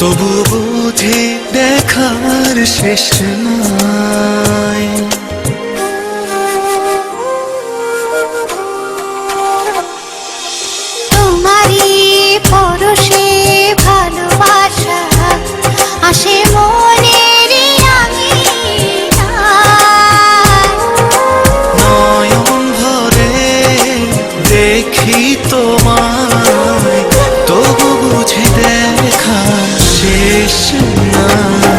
তবু বুঝি দেখার শেষ নাই। তোমারই পরশে ভালোবাসা আসে মনের নয়ন ভরে দেখি তোমায়, তবু বুঝি দেখা শেষ নাই।